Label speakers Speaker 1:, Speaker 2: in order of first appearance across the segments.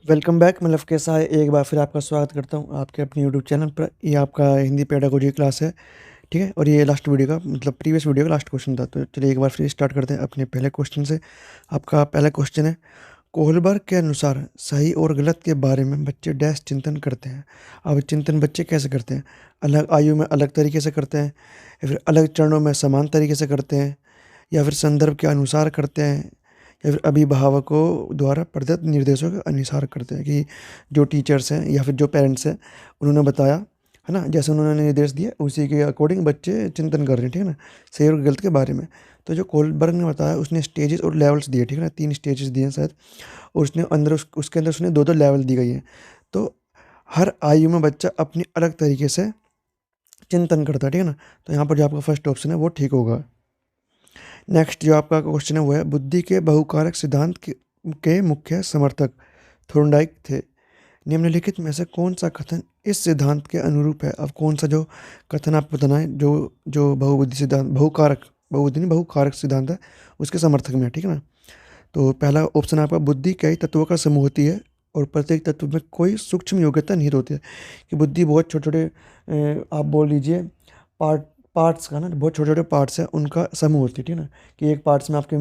Speaker 1: Welcome back. मतलब कैसा है, एक बार फिर आपका स्वागत करता हूँ आपके अपने यूट्यूब चैनल पर। ये आपका हिंदी पेडागोजी क्लास है, ठीक है। और ये लास्ट वीडियो का मतलब प्रीवियस वीडियो का लास्ट क्वेश्चन था। तो चलिए एक बार फिर स्टार्ट करते हैं अपने पहले क्वेश्चन से। आपका पहला क्वेश्चन है, कोहलबर्ग के अनुसार सही और गलत के बारे में बच्चे डैश चिंतन करते हैं। अब चिंतन बच्चे कैसे करते हैं? अलग आयु में अलग तरीके से करते हैं, या फिर अलग चरणों में समान तरीके से करते हैं, या फिर संदर्भ के अनुसार करते हैं, या फिर अभिभावकों द्वारा प्रदत्त निर्देशों के अनुसार करते हैं। कि जो टीचर्स हैं या फिर जो पेरेंट्स हैं उन्होंने बताया, है ना, जैसे उन्होंने निर्देश दिए उसी के अकॉर्डिंग बच्चे चिंतन कर रहे हैं, ठीक है ना, सही और गलत के बारे में। तो जो कोहलबर्ग ने बताया उसने स्टेजेस और लेवल्स दिए, ठीक है ना, 3 स्टेजेस दिए हैं शायद। और उसने अंदर उसके अंदर उसने 2-2 लेवल दी गई हैं। तो हर आयु में बच्चा अपनी अलग तरीके से चिंतन करता है, ठीक है ना। तो यहाँ पर जो आपका फर्स्ट ऑप्शन है वो ठीक होगा। नेक्स्ट जो आपका क्वेश्चन है वो है, बुद्धि के बहुकारक सिद्धांत के मुख्य समर्थक थोर्नडाइक थे। निम्नलिखित में से कौन सा कथन इस सिद्धांत के अनुरूप है? अब कौन सा जो कथन आप बताना जो जो बहुबुद्धि सिद्धांत, बहुकारक, बहुबुद्धि नहीं बहुकारक सिद्धांत है उसके समर्थक में है, ठीक है ना। तो पहला ऑप्शन आपका, बुद्धि कई तत्वों का समूह होती है और प्रत्येक तत्व में कोई सूक्ष्म योग्यता निहित होती है। कि बुद्धि बहुत छोटे छोटे, आप बोल लीजिए पार्ट, पार्ट्स का ना, बहुत छोटे छोटे पार्ट्स हैं उनका समूह होती है, ठीक है ना। कि एक पार्ट्स में आपके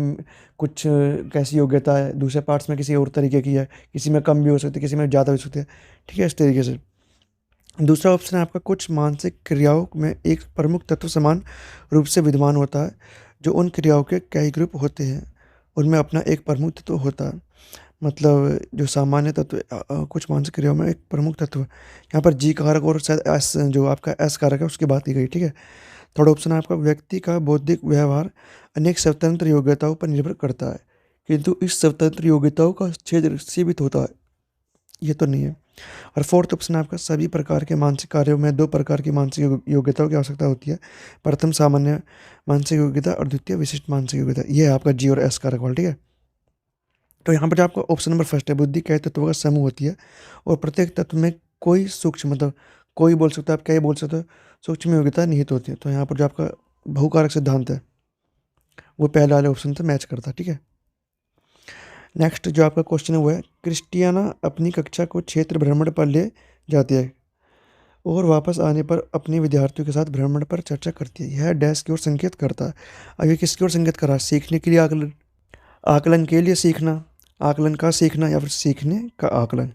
Speaker 1: कुछ कैसी योग्यता है, दूसरे पार्ट्स में किसी और तरीके की है, किसी में कम भी हो सकती है, किसी में ज़्यादा हो सकती है, ठीक है, इस तरीके से। दूसरा ऑप्शन है आपका, कुछ मानसिक क्रियाओं में एक प्रमुख तत्व समान रूप से विद्यमान होता है। जो उन क्रियाओं के कई ग्रुप होते हैं उनमें अपना एक प्रमुख तत्व होता है। मतलब जो सामान्य तत्व, कुछ मानसिक क्रियाओं में एक प्रमुख तत्व, यहाँ पर जी कारक और शायद एस, जो आपका एस कारक है उसकी बात की गई, ठीक है। थर्ड ऑप्शन है आपका, व्यक्ति का बौद्धिक व्यवहार अनेक स्वतंत्र योग्यताओं पर निर्भर करता है, किंतु इस स्वतंत्र योग्यताओं का क्षेत्र सीमित होता है। ये तो नहीं है। और फोर्थ ऑप्शन आपका, सभी प्रकार के मानसिक कार्यों में दो प्रकार की मानसिक योग्यताओं की आवश्यकता होती है। प्रथम सामान्य मानसिक योग्यता और द्वितीय विशिष्ट मानसिक योग्यता। ये है आपका जी और एस कारक वाला, ठीक है। तो यहाँ पर जो आपका ऑप्शन नंबर फर्स्ट है, बुद्धि कई तत्वों का समूह होती है और प्रत्येक तत्व में कोई सूक्ष्म, मतलब कोई बोल सकता है, आप क्या बोल सकते हो, सूक्ष्म योग्यता निहित होती है। तो यहाँ पर जो आपका बहुकारक सिद्धांत है वो पहले वाले ऑप्शन से मैच करता है, ठीक है। नेक्स्ट जो आपका क्वेश्चन है वो है, क्रिस्टियाना अपनी कक्षा को क्षेत्र भ्रमण पर ले जाती है और वापस आने पर अपने विद्यार्थियों के साथ भ्रमण पर चर्चा करती है। यह डैश की ओर संकेत करता है। अब ये किसकी ओर संकेत कर रहा है? सीखने के लिए आकलन, आकलन के लिए सीखना, आकलन का सीखना, या फिर सीखने का आकलन।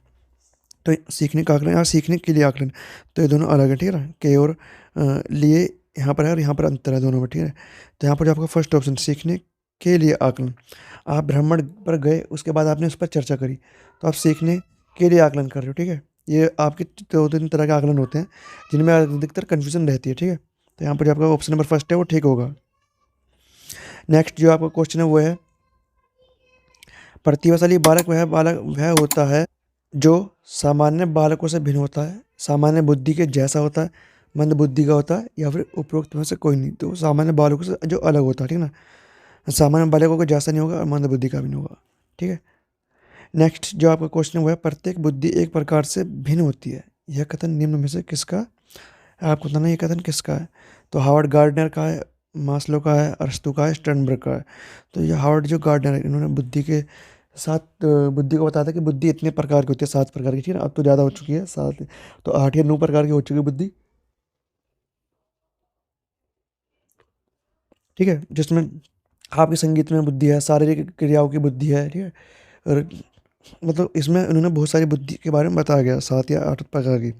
Speaker 1: तो सीखने का आकलन या सीखने के लिए आकलन, तो ये दोनों अलग है, ठीक है ना। के और लिए यहाँ पर है और यहाँ पर अंतर है दोनों में, ठीक है। तो यहाँ पर जो आपका फर्स्ट ऑप्शन, सीखने के लिए आकलन, आप भ्रमण पर गए उसके बाद आपने उस पर चर्चा करी, तो आप सीखने के लिए आकलन कर रहे हो, ठीक है। ये आपके 2-3 तरह के आकलन होते हैं जिनमें अधिकतर कन्फ्यूजन रहती है, ठीक है। तो यहाँ पर जो आपका ऑप्शन नंबर फर्स्ट है वो ठीक होगा। नेक्स्ट जो आपका क्वेश्चन है वो है, प्रतिभाशाली बालक वह होता है जो सामान्य बालकों से भिन्न होता है, सामान्य बुद्धि के जैसा होता है, मंद बुद्धि का होता है, या फिर उपरोक्त में से कोई नहीं। तो सामान्य बालकों से जो अलग होता है, ठीक है ना। सामान्य बालकों को जैसा नहीं होगा और मंद बुद्धि का भी नहीं होगा, ठीक है। नेक्स्ट जो आपका क्वेश्चन है वो है, प्रत्येक बुद्धि एक प्रकार से भिन्न होती है। यह कथन निम्न में से किसका है? आपको बताना ये कथन किसका है। तो हावर्ड गार्डनर का है, मास्लो का है, अरस्तू का है, स्टर्नबर्ग का है। तो ये हावर्ड जो गार्डनर है इन्होंने बुद्धि के सात, बुद्धि को बताया था कि बुद्धि इतने प्रकार की होती है, 7 प्रकार की, ठीक है ना। अब तो ज़्यादा हो चुकी है, 7, तो 8 या 9 प्रकार की हो चुकी है बुद्धि, ठीक है। जिसमें आपके संगीत में बुद्धि है, शारीरिक क्रियाओं की बुद्धि है, ठीक है। और मतलब इसमें उन्होंने बहुत सारी बुद्धि के बारे में बताया गया, 7 या 8 प्रकार की।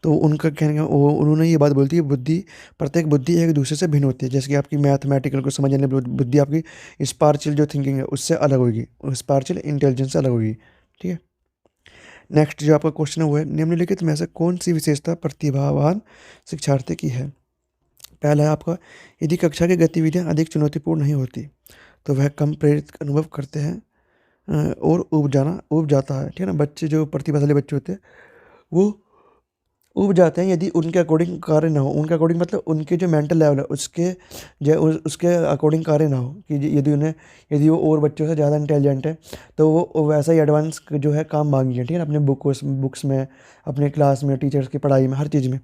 Speaker 1: तो उनका कहने का वो उन्होंने ये बात बोली थी कि बुद्धि, प्रत्येक बुद्धि एक दूसरे से भिन्न होती है। जैसे कि आपकी मैथमेटिकल को समझने वाली बुद्धि आपकी स्पार्शियल जो थिंकिंग है उससे अलग होगी, स्पार्शियल इंटेलिजेंस से अलग होगी, ठीक है। नेक्स्ट जो आपका क्वेश्चन है वो है, निम्नलिखित में से कौन सी विशेषता प्रतिभावान शिक्षार्थी की है? पहला है आपका, यदि कक्षा की गतिविधियां अधिक चुनौतीपूर्ण नहीं होती तो वह कम प्रेरित अनुभव करते हैं और ऊब जाता है, ठीक है ना। बच्चे जो प्रतिभाशाली बच्चे होते हैं वो ऊब जाते हैं यदि उनके अकॉर्डिंग कार्य ना हो। उनके अकॉर्डिंग मतलब उनके जो मेंटल लेवल है उसके उसके अकॉर्डिंग कार्य ना हो। कि यदि वो और बच्चों से ज़्यादा इंटेलिजेंट है तो वो वैसा ही एडवांस जो है काम मांगी है, ठीक है ना, अपने बुक्स में, अपने क्लास में, टीचर्स की पढ़ाई में, हर चीज़ में।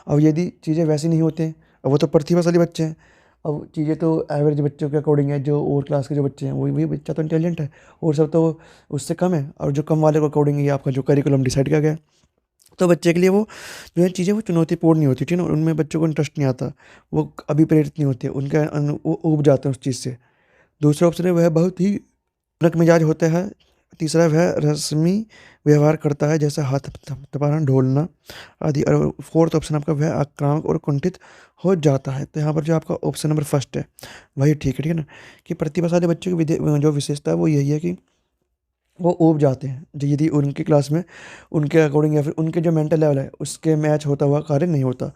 Speaker 1: अब यदि चीज़ें वैसी नहीं होती हैं, अब वो तो प्रतिभाशाली बच्चे हैं, अब चीज़ें तो एवरेज बच्चों के अकॉर्डिंग है, जो और क्लास के जो बच्चे हैं वही बच्चा तो इंटेलिजेंट है, और सब तो उससे कम है, और जो कम वाले को अकॉर्डिंग ये आपका जो करिकुलम डिसाइड किया गया है। तो बच्चे के लिए वो जो है चीज़ें वो चुनौतीपूर्ण नहीं होती, ठीक है ना, उनमें बच्चों को इंटरेस्ट नहीं आता, वो अभी प्रेरित नहीं होते, उनका वो ऊब जाते हैं उस चीज़ से। दूसरा ऑप्शन है वह बहुत ही रक मिजाज होता है। तीसरा वह रस्मी व्यवहार करता है, जैसे हाथ थपथपाना, ढोलना आदि। और फोर्थ ऑप्शन आपका वह आक्रामक और कुंठित हो जाता है। तो यहाँ पर जो आपका ऑप्शन नंबर फर्स्ट है वही ठीक है ना, कि प्रतिभाशाली बच्चों की जो विशेषता है वो यही है कि वो ऊब जाते हैं, यदि उनकी क्लास में उनके अकॉर्डिंग या फिर उनके जो मेंटल लेवल है उसके मैच होता हुआ कार्य नहीं होता।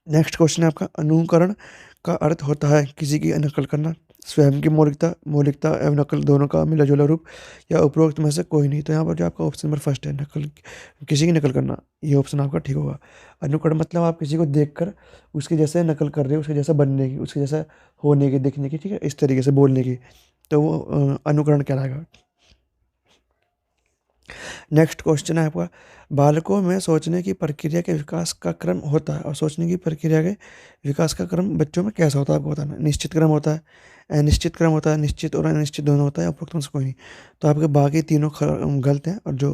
Speaker 1: नेक्स्ट क्वेश्चन है आपका, अनुकरण का अर्थ होता है किसी की नकल करना, स्वयं की मौलिकता मौलिकता एवं नकल दोनों का मिला जुला रूप, या उपरोक्त में से कोई नहीं। तो यहाँ पर जो आपका ऑप्शन नंबर फर्स्ट है, नकल, किसी की नकल करना, ये ऑप्शन आपका ठीक होगा। अनुकरण मतलब आप किसी को देखकर उसके जैसे नकल कर रहे हो, उसके जैसा बनने की, उसके जैसा होने की, दिखने की, ठीक है, इस तरीके से बोलने की, तो वो अनुकरण कहलाएगा। नेक्स्ट क्वेश्चन है आपका, बालकों में सोचने की प्रक्रिया के विकास का क्रम होता है, और सोचने की प्रक्रिया के विकास का क्रम बच्चों में कैसा होता है आपको बताना है। निश्चित क्रम होता है, अनिश्चित क्रम होता है, निश्चित और अनिश्चित दोनों होता है, उपरोक्त में से कोई नहीं। तो आपके बाकी तीनों गलत हैं, और जो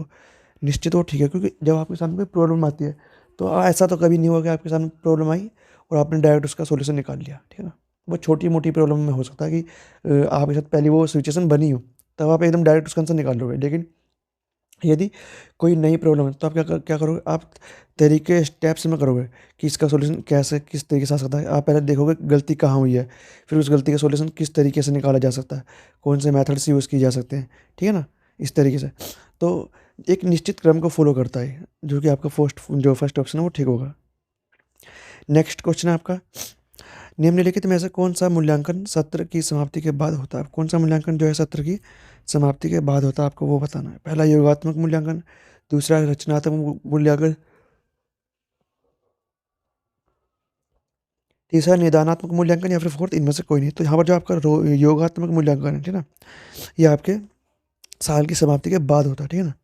Speaker 1: निश्चित वो ठीक है, क्योंकि जब आपके सामने कोई प्रॉब्लम आती है तो ऐसा तो कभी नहीं होगा कि आपके सामने प्रॉब्लम आई और आपने डायरेक्ट उसका सोल्यूशन निकाल लिया, ठीक है ना। वो छोटी मोटी प्रॉब्लम में हो सकता है कि आपके साथ पहले वो सिचुएशन बनी हो, तब आप एकदम डायरेक्ट उसका आंसर निकाल लोगे। लेकिन यदि कोई नई प्रॉब्लम है तो आप क्या करोगे, आप तरीके स्टेप्स में करोगे कि इसका सॉल्यूशन कैसे किस तरीके से आ सकता है। आप पहले देखोगे गलती कहाँ हुई है, फिर उस गलती का सॉल्यूशन किस तरीके से निकाला जा सकता है, कौन से मेथड्स यूज़ किए जा सकते हैं, ठीक है ना, इस तरीके से। तो एक निश्चित क्रम को फॉलो करता है, जो कि आपका फर्स्ट ऑप्शन है वो ठीक होगा। नेक्स्ट क्वेश्चन है आपका, निम्नलिखित में से कौन सा मूल्यांकन सत्र की समाप्ति के बाद होता है। कौन सा मूल्यांकन जो है सत्र की समाप्ति के बाद होता है, आपको वो बताना है। पहला योगात्मक मूल्यांकन, दूसरा रचनात्मक मूल्यांकन, तीसरा निदानात्मक मूल्यांकन, या फिर फोर्थ इनमें से कोई नहीं। तो यहाँ पर जो आपका योगात्मक मूल्यांकन है, ठीक है ना, ये आपके साल की समाप्ति के बाद होता है, ठीक है ना।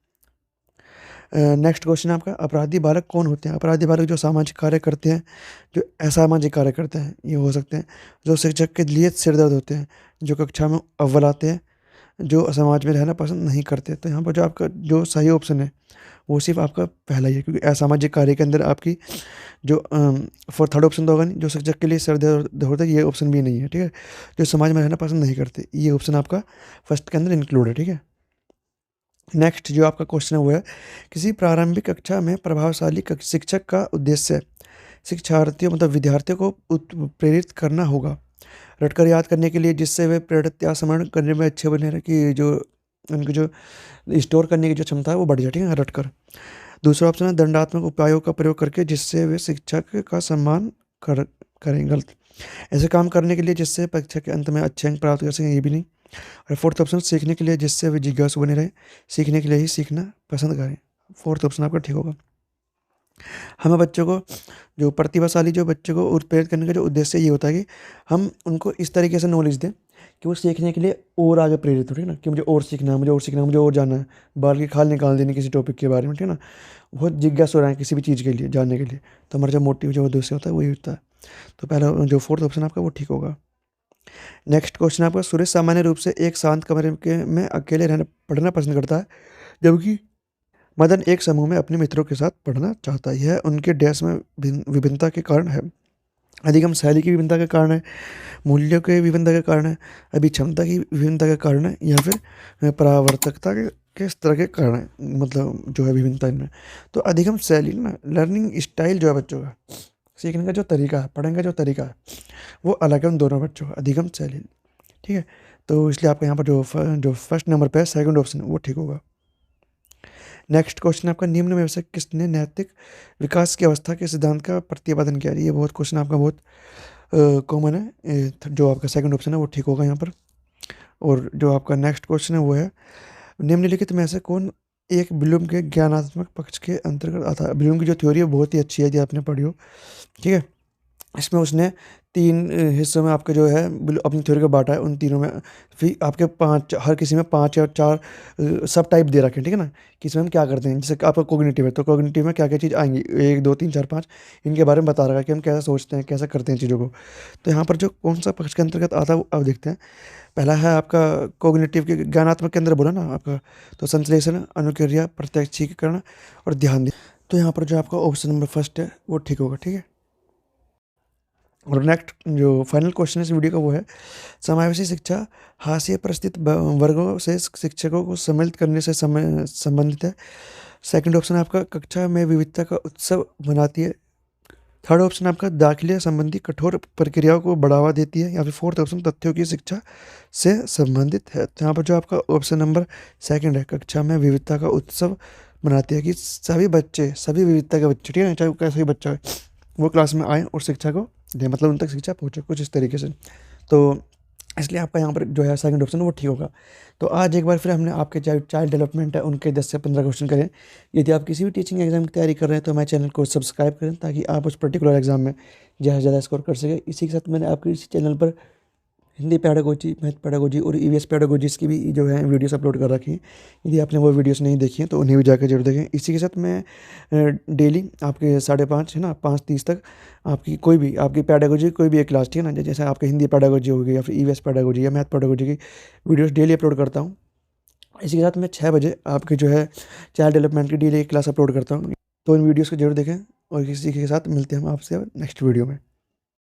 Speaker 1: नेक्स्ट क्वेश्चन है आपका, अपराधी बालक कौन होते हैं। अपराधी बालक जो सामाजिक कार्य करते हैं, जो असामाजिक कार्य करते हैं, ये हो सकते हैं। जो शिक्षक के लिए सिरदर्द होते हैं, जो कक्षा में अव्वल आते हैं, जो समाज में रहना पसंद नहीं करते। तो यहाँ पर जो आपका जो सही ऑप्शन है वो सिर्फ आपका पहला ही है, क्योंकि असामाजिक कार्य के अंदर आपकी जो फॉर थर्ड ऑप्शन तो होगा नहीं, जो शिक्षक के लिए सिरदर्द होता है, ये ऑप्शन भी नहीं है, ठीक है। जो समाज में रहना पसंद नहीं करते, ये ऑप्शन आपका फर्स्ट के अंदर इंक्लूड है, ठीक है। नेक्स्ट जो आपका क्वेश्चन है वो है, किसी प्रारंभिक कक्षा में प्रभावशाली शिक्षक का उद्देश्य शिक्षार्थियों मतलब विद्यार्थियों को प्रेरित करना होगा, रटकर याद करने के लिए, जिससे वे प्रेरित या स्मरण करने में अच्छे बने रहे, कि जो उनकी जो स्टोर करने की जो क्षमता है वो बढ़ जाए, ठीक है, रटकर। दूसरा ऑप्शन है दंडात्मक उपायों का प्रयोग करके, जिससे वे शिक्षक का सम्मान करें, गलत। ऐसे काम करने के लिए जिससे परीक्षा के अंत में अच्छे अंक प्राप्त कर सकें, ये भी नहीं। और फोर्थ ऑप्शन सीखने के लिए, जिससे वे जिज्ञासु बने रहे, सीखने के लिए ही सीखना पसंद करें। फोर्थ ऑप्शन आपका ठीक होगा। हमें बच्चों को जो प्रतिभाशाली जो बच्चों को उत्प्रेरित करने का जो उद्देश्य ये होता है कि हम उनको इस तरीके से नॉलेज दें कि वो सीखने के लिए और आगे प्रेरित हो, ठीक है ना, कि मुझे और सीखना है, मुझे और सीखना है, मुझे और जानना है, बाल की खाल निकाल देनी किसी टॉपिक के बारे में, ठीक है ना, बहुत जिज्ञासु हो रहा है किसी भी चीज़ के लिए जानने के लिए। तो हमारा जो मोटिव जो उद्देश्य होता है वही होता है। तो पहला जो फोर्थ ऑप्शन आपका वो ठीक होगा। नेक्स्ट क्वेश्चन आपका, सुरेश सामान्य रूप से एक शांत कमरे में अकेले रहना पढ़ना पसंद करता है, जबकि मदन एक समूह में अपने मित्रों के साथ पढ़ना चाहता है। यह उनके डैश में विभिन्नता के कारण है। अधिगम शैली की विभिन्नता के कारण है, मूल्यों के विभिन्नता के कारण है, अभिक्षमता की विभिन्नता के कारण है, या फिर परावर्तकता के स्तर के कारण है, मतलब जो है विभिन्नता इनमें। तो अधिगम शैली ना, लर्निंग स्टाइल जो है बच्चों का, सीखने का जो तरीका है, पढ़ने का जो तरीका है, वो अलग है उन दोनों बच्चों का, अधिगम शैली, ठीक है। तो इसलिए आपका यहाँ पर जो फर्स्ट नंबर पे है सेकंड ऑप्शन वो ठीक होगा। नेक्स्ट क्वेश्चन आपका, निम्न में से किसने नैतिक विकास की अवस्था के सिद्धांत का प्रतिपादन किया। ये बहुत क्वेश्चन आपका बहुत कॉमन है, जो आपका सेकंड ऑप्शन है वो ठीक होगा यहाँ पर। और जो आपका नेक्स्ट क्वेश्चन है वो है, निम्नलिखित में से कौन एक ब्लूम के ज्ञानात्मक पक्ष के अंतर्गत आता है। ब्लूम की जो थ्योरी है बहुत ही अच्छी है, यदि आपने पढ़ी हो, ठीक है। इसमें उसने 3 हिस्सों में आपके जो है अपनी थ्योरी को बाँटा है, उन तीनों में फिर आपके 5 हर किसी में 5 या 4 सब टाइप दे रखे हैं, ठीक है ना? कि इसमें हम क्या करते हैं, जैसे कि आपका कॉग्निटिव है, तो कॉग्निटिव में क्या-क्या चीज़ आएँगी, 1, 2, 3, 4, 5 इनके बारे में बता रखा है कि हम कैसे सोचते हैं, कैसे करते हैं चीज़ों को। तो यहाँ पर जो कौन-सा पक्ष के अंतर्गत आता है, वो अब देखते हैं। पहला है आपका कॉग्निटिव के ज्ञानात्मक के अंदर बोला ना आपका, तो संश्लेषण, अनुक्रिया, प्रत्यक्षीकरण और ध्यान। तो यहाँ पर जो आपका ऑप्शन नंबर फर्स्ट है वो ठीक होगा, ठीक है। और नेक्स्ट जो फाइनल क्वेश्चन है इस वीडियो का वो है, समावेशी शिक्षा हाशिए पर स्थित वर्गों से शिक्षकों को सम्मिलित करने से संबंधित है। सेकंड ऑप्शन आपका कक्षा में विविधता का उत्सव मनाती है। थर्ड ऑप्शन आपका दाखिले संबंधी कठोर प्रक्रियाओं को बढ़ावा देती है। या फिर फोर्थ ऑप्शन तथ्यों की शिक्षा से संबंधित है। तो यहाँ पर जो आपका ऑप्शन नंबर सेकंड है, कक्षा में विविधता का उत्सव मनाती है, कि सभी बच्चे, सभी विविधता के बच्चे, ठीक है ना, चाहे वो कैसा ही बच्चा है, वो क्लास में आए और शिक्षा को दें, मतलब उन तक शिक्षा पहुँचे, कुछ इस तरीके से। तो इसलिए आपका यहाँ पर जो है सेकंड ऑप्शन वो ठीक होगा। तो आज एक बार फिर हमने आपके चाइल्ड डेवलपमेंट है उनके 10 से 15 क्वेश्चन करें। यदि आप किसी भी टीचिंग एग्जाम की तैयारी कर रहे हैं तो हमारे चैनल को सब्सक्राइब करें, ताकि आप उस पर्टिकुलर एग्जाम में ज़्यादा से ज़्यादा स्कोर कर सकें। इसी के साथ मैंने आपके इसी चैनल पर हिंदी पेडागोजी, मैथ पेडागोजी और ईवीएस पेडागोजीज़ की भी जो है वीडियोस अपलोड कर रखी हैं। यदि आपने वो वीडियोस नहीं देखी हैं तो उन्हें भी जाकर जरूर देखें। इसी के साथ मैं डेली आपके 5:30 है ना, 5:30 तक आपकी कोई भी आपकी पेडागोजी कोई भी एक क्लास, ठीक है ना, जैसे आपके हिंदी पेडागोजी हो गई या फिर ईवीएस पेडागोजी या मैथ पेडागोजी की वीडियोस डेली अपलोड करता हूँ। इसी के साथ मैं 6 बजे आपके जो है चाइल्ड डेवलपमेंट की डेली एक क्लास अपलोड करता हूँ। तो इन वीडियोज़ को जरूर देखें, और किसी के साथ मिलते हैं हम आपसे नेक्स्ट वीडियो में।